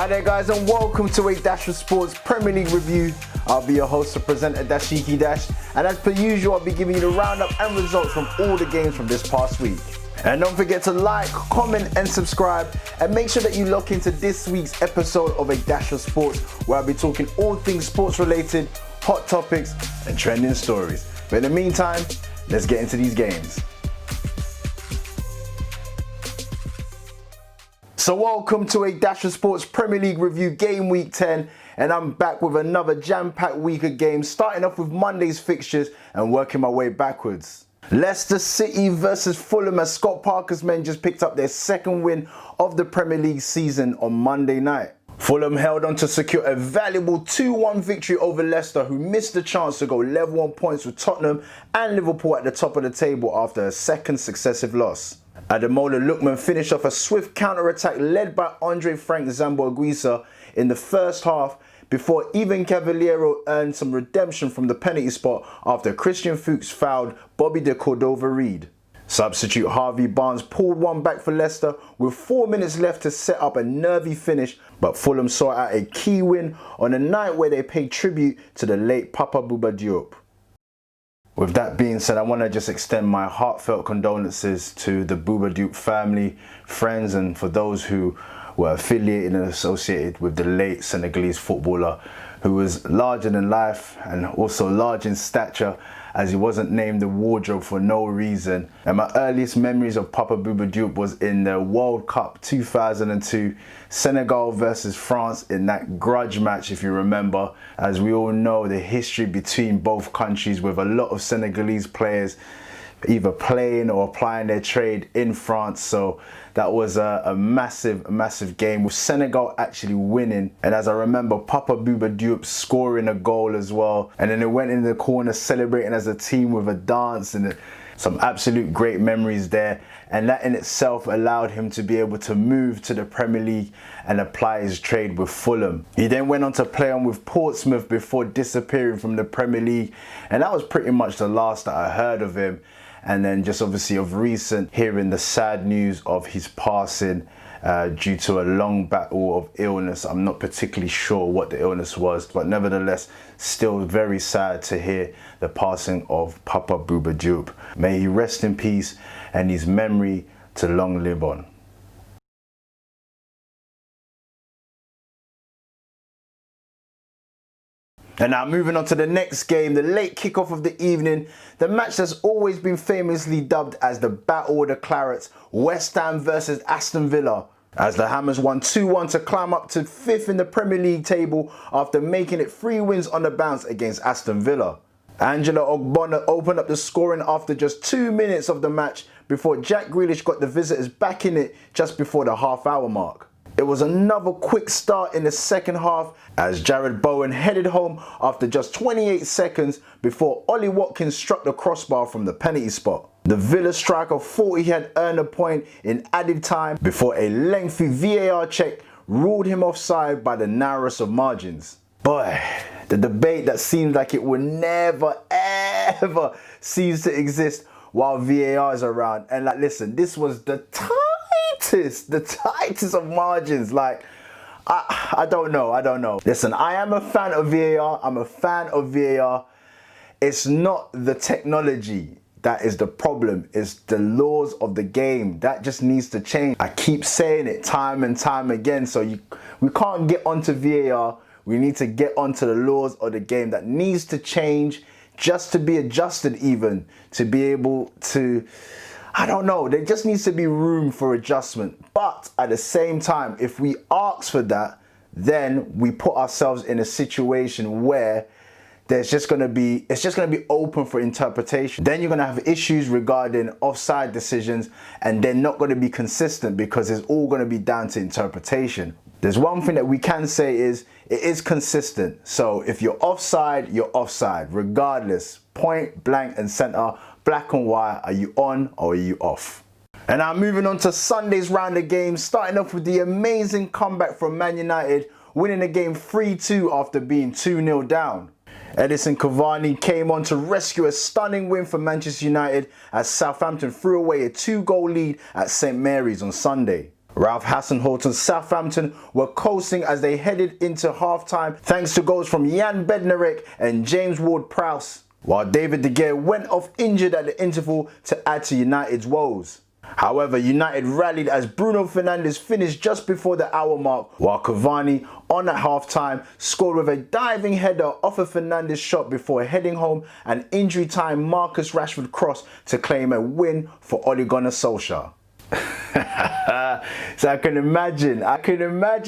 Hi there guys and welcome to a Dash of Sports Premier League review. I'll be your host and presenter Dashiki Dash, and as per usual I'll be giving you the roundup and results from all the games from this past week. And don't forget to like, comment and subscribe, and make sure that you lock into this week's episode of a Dash of Sports, where I'll be talking all things sports related, hot topics and trending stories. But in the meantime, let's get into these games. So welcome to a Dash of Sports Premier League review, game week 10, and I'm back with another jam-packed week of games, starting off with Monday's fixtures and working my way backwards. Leicester City versus Fulham, as Scott Parker's men just picked up their second win of the Premier League season on Monday night. Fulham held on to secure a valuable 2-1 victory over Leicester, who missed the chance to go level on points with Tottenham and Liverpool at the top of the table after a second successive loss. Ademola Lookman finished off a swift counter-attack led by Andre Frank Zambo-Anguissa in the first half, before Ivan Cavaliero earned some redemption from the penalty spot after Christian Fuchs fouled Bobby de Cordova-Reid. Substitute Harvey Barnes pulled one back for Leicester with 4 minutes left to set up a nervy finish, but Fulham saw out a key win on a night where they paid tribute to the late Papa Bouba Diop. With that being said, I want to just extend my heartfelt condolences to the Bouba Diop family, friends, and for those who were affiliated and associated with the late Senegalese footballer, who was larger than life and also large in stature, as he wasn't named the wardrobe for no reason. And my earliest memories of Papa Bouba Diop was in the World Cup 2002, Senegal versus France, in that grudge match, if you remember. As we all know, the history between both countries, with a lot of Senegalese players either playing or applying their trade in France. So that was a massive game, with Senegal actually winning. And as I remember, Papa Bouba Diop scoring a goal as well. And then they went in the corner celebrating as a team with a dance, and some absolute great memories there. And that in itself allowed him to be able to move to the Premier League and apply his trade with Fulham. He then went on to play on with Portsmouth before disappearing from the Premier League. And that was pretty much the last that I heard of him. And then just obviously of recent, hearing the sad news of his passing due to a long battle of illness. I'm not particularly sure what the illness was, but nevertheless, still very sad to hear the passing of Papa Bouba Diop. May he rest in peace and his memory to long live on. And now moving on to the next game, the late kickoff of the evening, the match that's always been famously dubbed as the Battle of the Clarets, West Ham versus Aston Villa, as the Hammers won 2-1 to climb up to 5th in the Premier League table after making it 3 wins on the bounce against Aston Villa. Angela Ogbonna opened up the scoring after just 2 minutes of the match, before Jack Grealish got the visitors back in it just before the half-hour mark. It was another quick start in the second half, as Jared Bowen headed home after just 28 seconds before Ollie Watkins struck the crossbar from the penalty spot. The Villa striker thought he had earned a point in added time before a lengthy VAR check ruled him offside by the narrowest of margins. Boy, the debate that seems like it will never ever cease to exist while VAR is around. And like, listen, this was the tightest of margins. Like, I don't know. Listen, I am a fan of VAR. I'm a fan of VAR. It's not the technology that is the problem. It's the laws of the game. That just needs to change. I keep saying it time and time again. So we can't get onto VAR. We need to get onto the laws of the game. That needs to change, just to be adjusted, even to be able to, I don't know, there just needs to be room for adjustment. But at the same time, if we ask for that, then we put ourselves in a situation where it's just going to be open for interpretation. Then you're going to have issues regarding offside decisions, and they're not going to be consistent because it's all going to be down to interpretation. There's one thing that we can say is it is consistent. So if you're offside, regardless, point blank and center, black and white. Are you on or are you off? And now moving on to Sunday's round of games, starting off with the amazing comeback from Man United, winning the game 3-2 after being 2-0 down. Edison Cavani came on to rescue a stunning win for Manchester United as Southampton threw away a 2-goal lead at St Mary's on Sunday. Ralph Hasenhutl's Southampton were coasting as they headed into half-time thanks to goals from Jan Bednarek and James Ward-Prowse, while David De Gea went off injured at the interval to add to United's woes. However, United rallied as Bruno Fernandes finished just before the hour mark, while Cavani, on at half-time, scored with a diving header off a Fernandes shot before heading home an injury-time Marcus Rashford cross to claim a win for Ole Gunnar Solskjaer. So I can imagine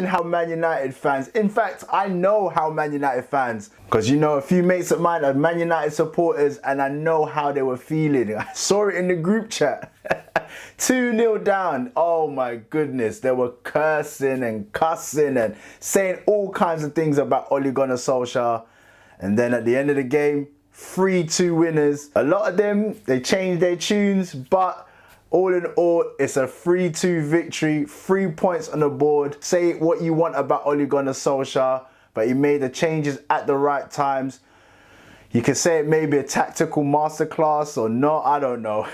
how Man United fans, in fact, I know how Man United fans, because you know a few mates of mine are Man United supporters and I know how they were feeling. I saw it in the group chat. 2-0 down. Oh my goodness. They were cursing and cussing and saying all kinds of things about Ole Gunnar Solskjaer. And then at the end of the game, 3-2 winners. A lot of them, they changed their tunes, but all in all, it's a 3-2 victory, 3 points on the board. Say what you want about Ole Gunnar Solskjaer, but he made the changes at the right times. You can say it may be a tactical masterclass or not, I don't know.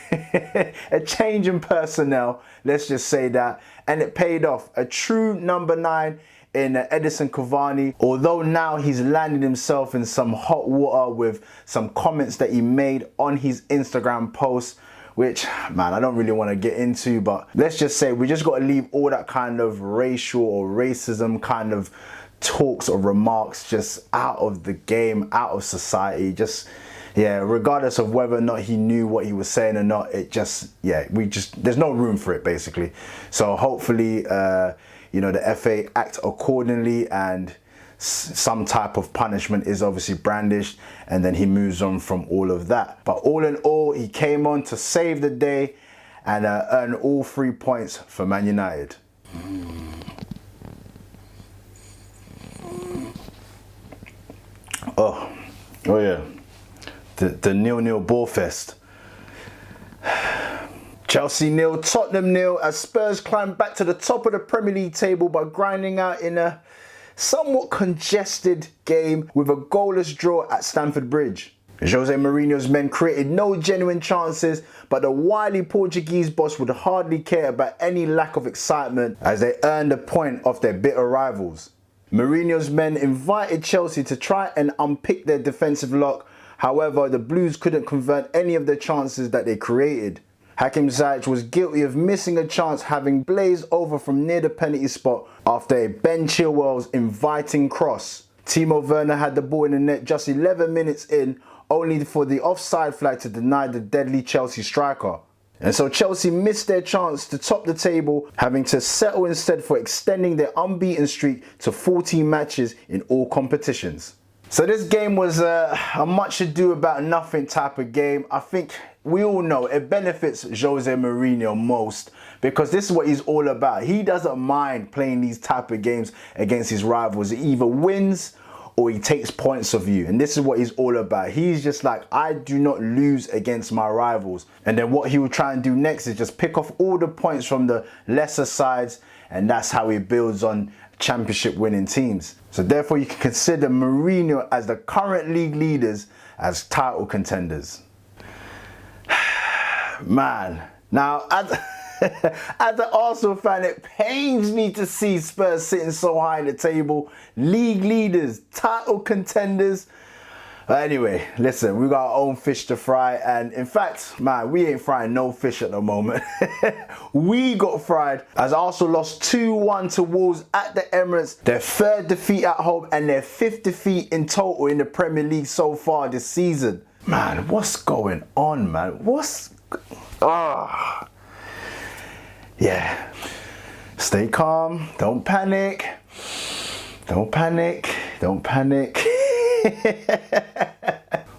A change in personnel, let's just say that. And it paid off. A true number 9 in Edinson Cavani, although now he's landed himself in some hot water with some comments that he made on his Instagram post, which, man, I don't really want to get into, but let's just say we just got to leave all that kind of racial or racism kind of talks or remarks just out of the game, out of society. Just, yeah, regardless of whether or not he knew what he was saying or not, it just, yeah, there's no room for it, basically. So hopefully, you know, the FA act accordingly and some type of punishment is obviously brandished, and then he moves on from all of that. But all in all, he came on to save the day and earn all 3 points for Man United. Oh yeah, the 0-0 ball fest. Chelsea 0, Tottenham 0 as Spurs climbed back to the top of the Premier League table by grinding out in a somewhat congested game with a goalless draw at Stamford Bridge. Jose Mourinho's men created no genuine chances, but the wily Portuguese boss would hardly care about any lack of excitement as they earned a point off their bitter rivals. Mourinho's men invited Chelsea to try and unpick their defensive lock. However, the Blues couldn't convert any of the chances that they created. Hakim Ziyech was guilty of missing a chance, having blazed over from near the penalty spot after a Ben Chilwell's inviting cross. Timo Werner had the ball in the net just 11 minutes in, only for the offside flag to deny the deadly Chelsea striker. And so Chelsea missed their chance to top the table, having to settle instead for extending their unbeaten streak to 14 matches in all competitions. So this game was a much ado about nothing type of game. I think we all know it benefits Jose Mourinho most because this is what he's all about. He doesn't mind playing these type of games against his rivals. He either wins or he takes points of you. And this is what he's all about. He's just like, I do not lose against my rivals. And then what he will try and do next is just pick off all the points from the lesser sides, and that's how he builds on championship winning teams. So therefore you can consider Mourinho as the current league leaders as title contenders. Man, now as an Arsenal fan, it pains me to see Spurs sitting so high in the table, league leaders, title contenders. But anyway, listen, we got our own fish to fry, and in fact, man, we ain't frying no fish at the moment. We got fried as Arsenal lost 2-1 to Wolves at the Emirates, their 3rd defeat at home and their 5th defeat in total in the Premier League so far this season. Man, what's going on, man? Yeah. Stay calm, don't panic. Don't panic, don't panic.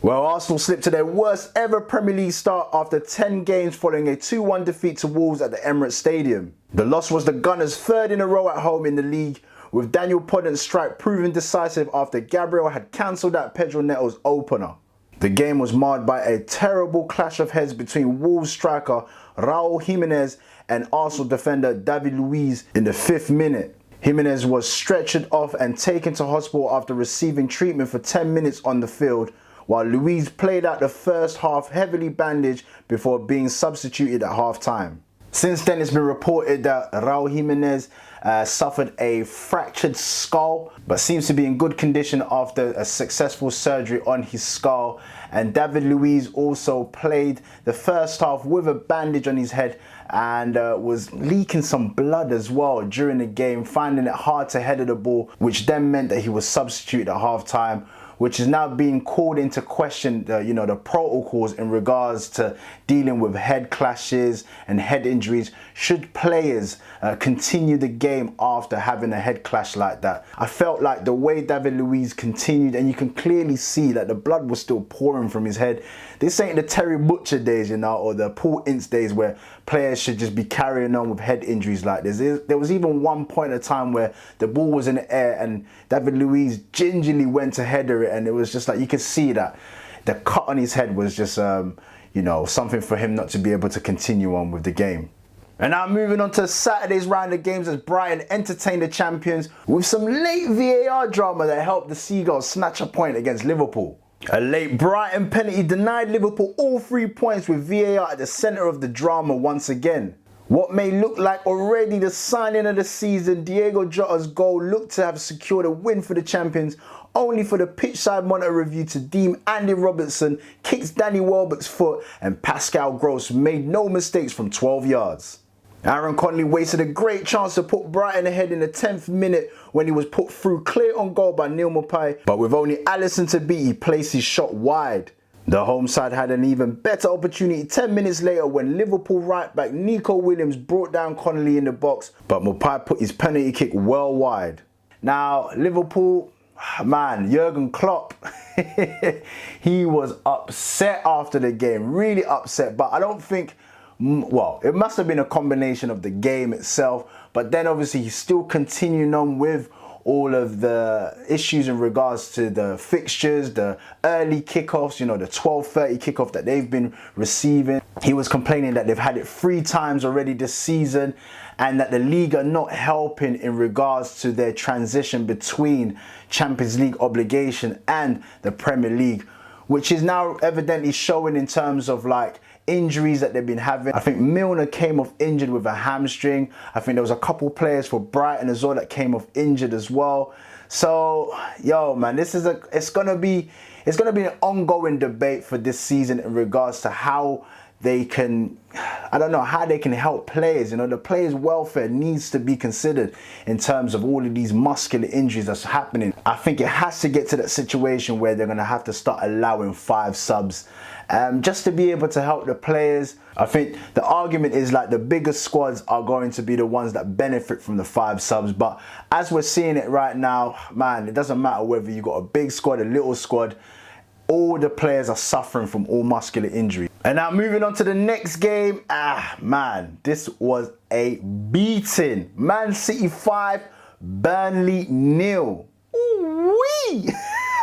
Well, Arsenal slipped to their worst ever Premier League start after 10 games following a 2-1 defeat to Wolves at the Emirates Stadium. The loss was the Gunners' 3rd in a row at home in the league, with Daniel Podden's strike proving decisive after Gabriel had cancelled out Pedro Neto's opener. The game was marred by a terrible clash of heads between Wolves striker Raul Jimenez and Arsenal defender David Luiz in the 5th minute. Jimenez was stretchered off and taken to hospital after receiving treatment for 10 minutes on the field, while Luiz played out the first half heavily bandaged before being substituted at half time. Since then, it's been reported that Raul Jimenez suffered a fractured skull, but seems to be in good condition after a successful surgery on his skull. And David Luiz also played the first half with a bandage on his head and was leaking some blood as well during the game, finding it hard to header the ball, which then meant that he was substituted at half time, which is now being called into question, the protocols in regards to dealing with head clashes and head injuries. Should players continue the game after having a head clash like that? I felt like the way David Luiz continued, and you can clearly see that the blood was still pouring from his head. This ain't the Terry Butcher days, or the Paul Ince days where players should just be carrying on with head injuries like this. There was even one point in time where the ball was in the air and David Luiz gingerly went to header it, and it was just like, you could see that the cut on his head was just, something for him not to be able to continue on with the game. And now moving on to Saturday's round of games as Brighton entertained the champions with some late VAR drama that helped the Seagulls snatch a point against Liverpool. A late Brighton penalty denied Liverpool all 3 points, with VAR at the centre of the drama once again. What may look like already the signing of the season, Diego Jota's goal looked to have secured a win for the champions, only for the pitchside monitor review to deem Andy Robertson kicked Danny Welbeck's foot and Pascal Gross made no mistakes from 12 yards. Aaron Connolly wasted a great chance to put Brighton ahead in the 10th minute when he was put through clear on goal by Neil Maupay, but with only Alisson to beat, he placed his shot wide. The home side had an even better opportunity 10 minutes later when Liverpool right back Nico Williams brought down Connolly in the box, but Maupay put his penalty kick well wide. Now, Liverpool, man, Jurgen Klopp, he was upset after the game, really upset, but I don't think, well, it must have been a combination of the game itself, but then obviously he's still continuing on with all of the issues in regards to the fixtures, the early kickoffs, the 12:30 kickoff that they've been receiving. He was complaining that they've had it 3 times already this season and that the league are not helping in regards to their transition between Champions League obligation and the Premier League, which is now evidently showing in terms of like injuries that they've been having. I think Milner came off injured with a hamstring. I think there was a couple players for Brighton as well that came off injured as well. So, yo, man, this is it's gonna be an ongoing debate for this season in regards to how they can, how they can help players. The players' welfare needs to be considered in terms of all of these muscular injuries that's happening. I think it has to get to that situation where they're going to have to start allowing 5 subs just to be able to help the players. I think the argument is like the bigger squads are going to be the ones that benefit from the 5 subs. But as we're seeing it right now, man, it doesn't matter whether you got a big squad, a little squad, all the players are suffering from all muscular injury. And now moving on to the next game, man, this was a beating. Man City 5, Burnley 0. Ooh-wee!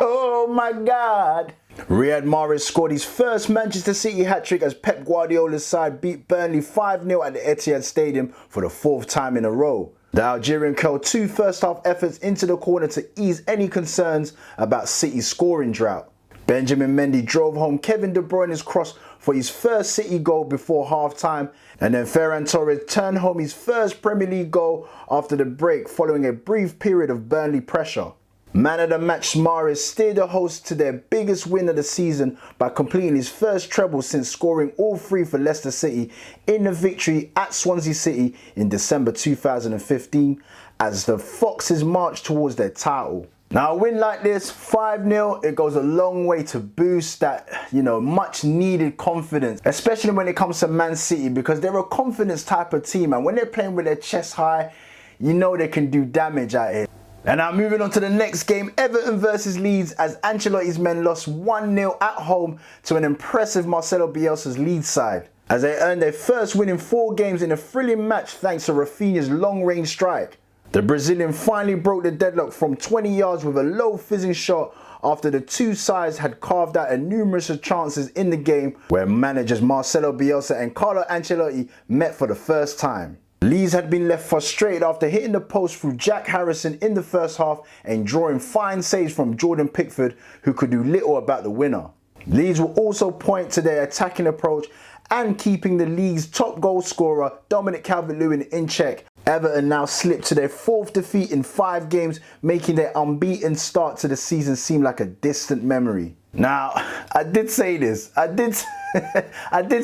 Oh my God. Riyad Mahrez scored his first Manchester City hat-trick as Pep Guardiola's side beat Burnley 5-0 at the Etihad Stadium for the 4th time in a row. The Algerian curled 2 first-half efforts into the corner to ease any concerns about City's scoring drought. Benjamin Mendy drove home Kevin De Bruyne's cross for his first City goal before half-time, and then Ferran Torres turned home his first Premier League goal after the break following a brief period of Burnley pressure. Man of the match Mahrez steered the hosts to their biggest win of the season by completing his first treble since scoring all 3 for Leicester City in the victory at Swansea City in December 2015 as the Foxes march towards their title. Now a win like this, 5-0, it goes a long way to boost that, much needed confidence, especially when it comes to Man City, because they're a confidence type of team, and when they're playing with their chest high, they can do damage out here. And now moving on to the next game, Everton versus Leeds, as Ancelotti's men lost 1-0 at home to an impressive Marcelo Bielsa's Leeds side, as they earned their first win in 4 games in a thrilling match thanks to Rafinha's long-range strike. The Brazilian finally broke the deadlock from 20 yards with a low fizzing shot after the 2 sides had carved out a numerous of chances in the game where managers Marcelo Bielsa and Carlo Ancelotti met for the first time. Leeds had been left frustrated after hitting the post through Jack Harrison in the first half and drawing fine saves from Jordan Pickford, who could do little about the winner. Leeds will also point to their attacking approach and keeping the league's top goal scorer, Dominic Calvert-Lewin, in check. Everton now slipped to their 4th defeat in 5 games, making their unbeaten start to the season seem like a distant memory. Now, I did say this. I did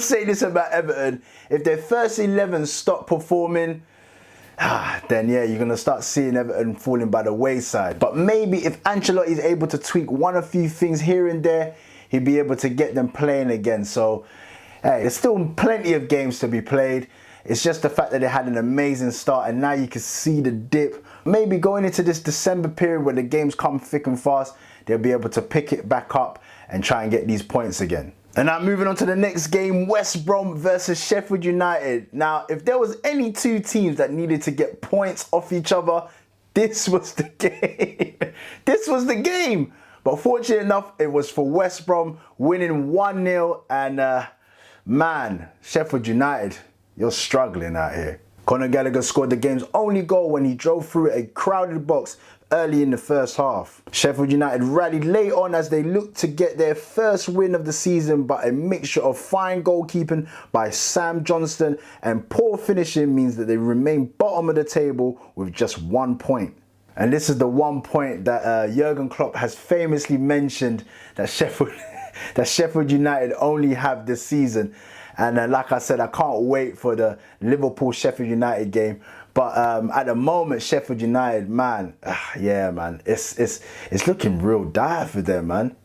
say this about Everton. If their first 11 stop performing, then yeah, you're going to start seeing Everton falling by the wayside. But maybe if Ancelotti is able to tweak a few things here and there, he'll be able to get them playing again. So, hey, there's still plenty of games to be played. It's just the fact that they had an amazing start and now you can see the dip. Maybe going into this December period where the games come thick and fast, they'll be able to pick it back up and try and get these points again. And now moving on to the next game, West Brom versus Sheffield United. Now, if there was any two teams that needed to get points off each other, this was the game. This was the game. But fortunately enough, it was for West Brom, winning 1-0. And man, Sheffield United, you're struggling out here. Conor Gallagher scored the game's only goal when he drove through a crowded box early in the first half. Sheffield United rallied late on as they looked to get their first win of the season, but a mixture of fine goalkeeping by Sam Johnston and poor finishing means that they remain bottom of the table with just 1 point. And this is the 1 point that Jurgen Klopp has famously mentioned that Sheffield United only have this season. And like I said, I can't wait for the Liverpool-Sheffield United game. But at the moment, Sheffield United, man, yeah, man, it's looking real dire for them, man.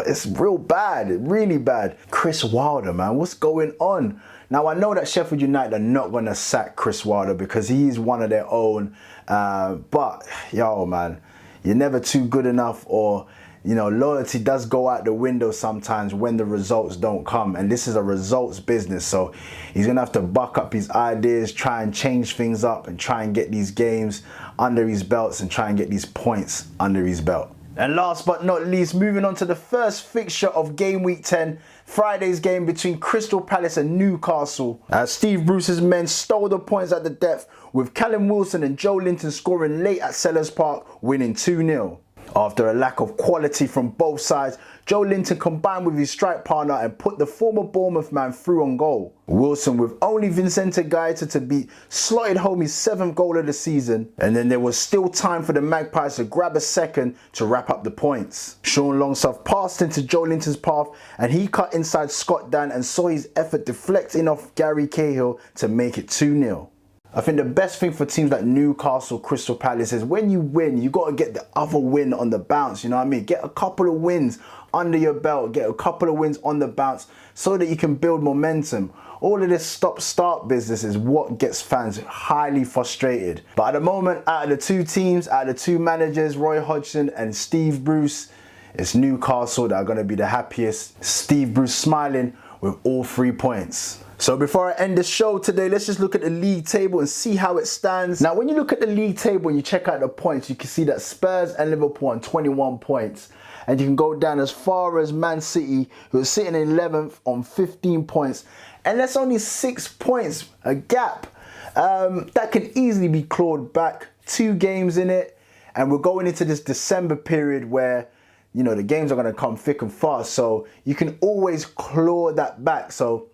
It's real bad, really bad. Chris Wilder, man, what's going on? Now, I know that Sheffield United are not going to sack Chris Wilder because he is one of their own. But, yo, man, you're never too good enough, or, you know, loyalty does go out the window sometimes when the results don't come. And this is a results business. So he's going to have to buck up his ideas, try and change things up and try and get these games under his belts and try and get these points under his belt. And last but not least, moving on to the first fixture of game week 10, Friday's game between Crystal Palace and Newcastle. Steve Bruce's men stole the points at the depth, with Callum Wilson and Joe Linton scoring late at Sellers Park, winning 2-0. After a lack of quality from both sides, Joe Linton combined with his strike partner and put the former Bournemouth man through on goal. Wilson, with only Vicente Gaeta to beat, slotted home his 7th goal of the season, and then there was still time for the Magpies to grab a second to wrap up the points. Sean Longstaff passed into Joe Linton's path and he cut inside Scott Dan and saw his effort deflecting off Gary Cahill to make it 2-0. I think the best thing for teams like Newcastle, Crystal Palace is when you win, you got to get the other win on the bounce, you know what I mean? Get a couple of wins under your belt, get a couple of wins on the bounce so that you can build momentum. All of this stop-start business is what gets fans highly frustrated. But at the moment, out of the two teams, out of the two managers, Roy Hodgson and Steve Bruce, it's Newcastle that are going to be the happiest. Steve Bruce smiling with all 3 points. So before I end the show today, let's just look at the league table and see how it stands. Now, when you look at the league table and you check out the points, you can see that Spurs and Liverpool on 21 points. And you can go down as far as Man City, who are sitting in 11th on 15 points. And that's only 6 points, a gap. That can easily be clawed back. 2 games in it. And we're going into this December period where, you know, the games are going to come thick and fast. So you can always claw that back. So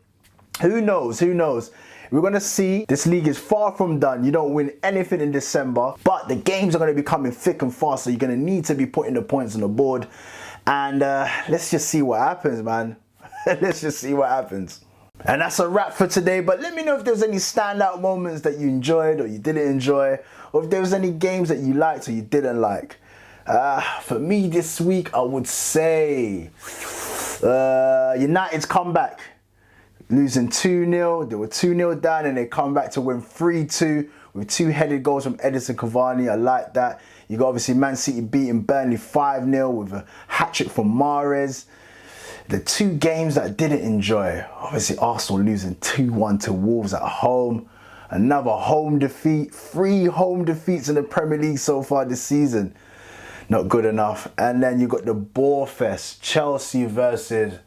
who knows? Who knows? We're going to see. This league is far from done. You don't win anything in December, but the games are going to be coming thick and fast, so you're going to need to be putting the points on the board. And let's just see what happens, man. Let's just see what happens. And that's a wrap for today, but let me know if there's any standout moments that you enjoyed or you didn't enjoy, or if there was any games that you liked or you didn't like. For me this week, I would say United's comeback. Losing 2-0, they were 2-0 down and they come back to win 3-2 with 2 headed goals from Edinson Cavani. I like that. You got obviously Man City beating Burnley 5-0 with a hat-trick from Mahrez. The 2 games that I didn't enjoy, obviously Arsenal losing 2-1 to Wolves at home. Another home defeat, 3 home defeats in the Premier League so far this season. Not good enough. And then you got the bore fest, Chelsea versus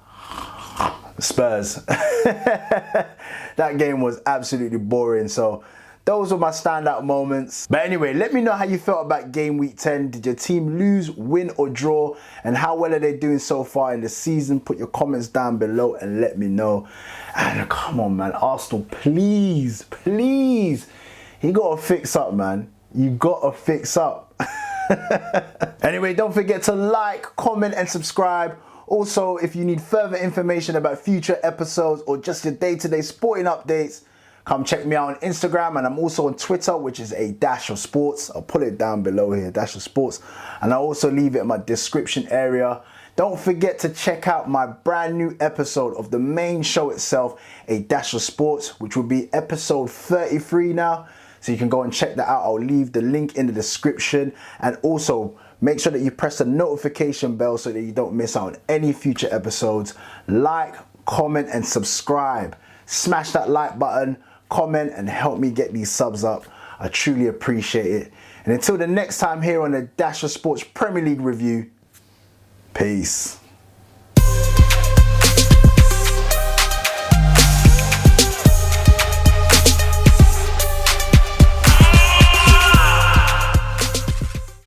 Spurs. That game was absolutely boring, so Those were my standout moments. But anyway, let me know how you felt about game week 10. Did your team lose, win or draw? And how well are they doing so far in the season? Put your comments down below and let me know. And come on, man, Arsenal, please, please. You gotta fix up, man. You gotta fix up. Anyway, don't forget to like, comment and subscribe. Also, if you need further information about future episodes or just your day-to-day sporting updates, come check me out on Instagram, and I'm also on Twitter, which is a dash of sports. I'll put it down below here, dash of sports, and I'll also leave it in my description area. Don't forget to check out my brand new episode of the main show itself, a dash of sports, which will be episode 33 now. So you can go and check that out. I'll leave the link in the description, and also make sure that you press the notification bell so that you don't miss out on any future episodes. Like, comment and subscribe. Smash that like button, comment and help me get these subs up. I truly appreciate it. And until the next time here on the Dash of Sports Premier League review, peace.